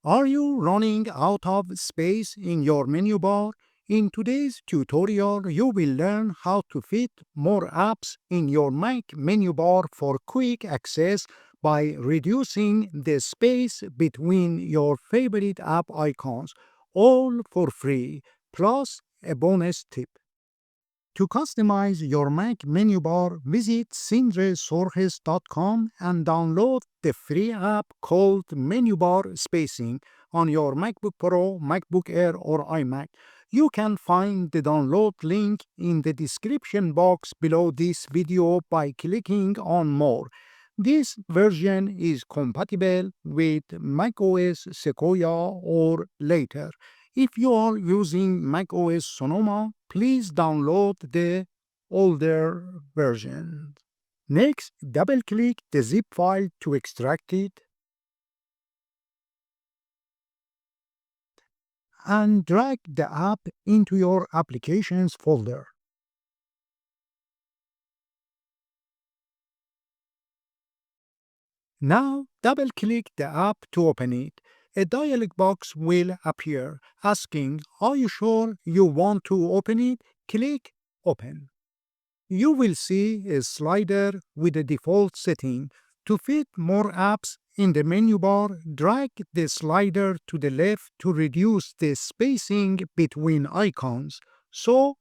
Are you running out of space in your menu bar? In today's tutorial, you will learn how to fit more apps in your Mac menu bar for quick access by reducing the space between your favorite app icons, all for free, plus a bonus tip. To customize your Mac menu bar, visit sindresorges.com and download the free app called Menu Bar Spacing on your MacBook Pro, MacBook Air, or iMac. You can find the download link in the description box below this video by clicking on More. This version is compatible with macOS Sequoia or later. If you are using macOS Sonoma, please download the older version. Next, double-click the zip file to extract it and drag the app into your Applications folder. Now, double-click the app to open it. A dialog box will appear asking, "Are you sure you want to open it?" Click Open. You will see a slider with a default setting. To fit more apps in the menu bar, drag the slider to the left to reduce the spacing between icons, so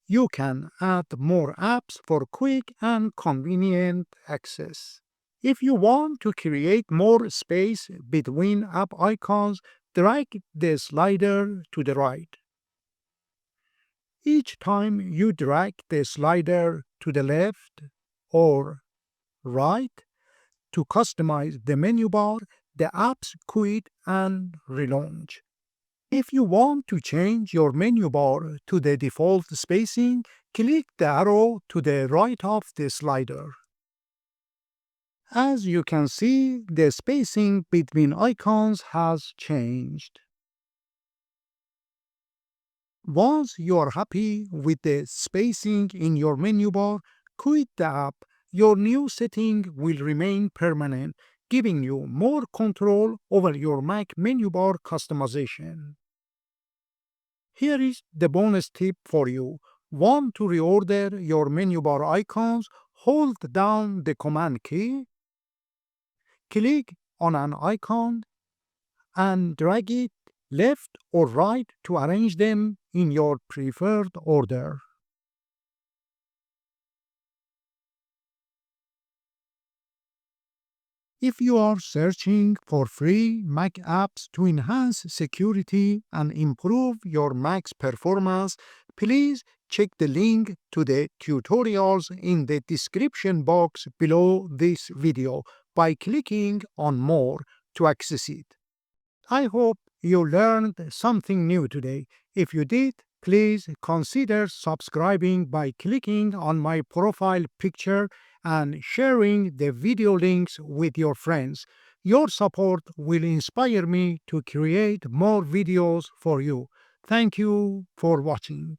you can add more apps for quick and convenient access. If you want to create more space between app icons, drag the slider to the right. Each time you drag the slider to the left or right to customize the menu bar, the apps quit and relaunch. If you want to change your menu bar to the default spacing, click the arrow to the right of the slider. As you can see, the spacing between icons has changed. Once you are happy with the spacing in your menu bar, quit the app. Your new setting will remain permanent, giving you more control over your Mac menu bar customization. Here is the bonus tip for you. Want to reorder your menu bar icons? Hold down the Command key, click on an icon, and drag it left or right to arrange them in your preferred order. If you are searching for free Mac apps to enhance security and improve your Mac's performance, please check the link to the tutorials in the description box below this video by clicking on More to access it. I hope you learned something new today. If you did, please consider subscribing by clicking on my profile picture and sharing the video links with your friends. Your support will inspire me to create more videos for you. Thank you for watching.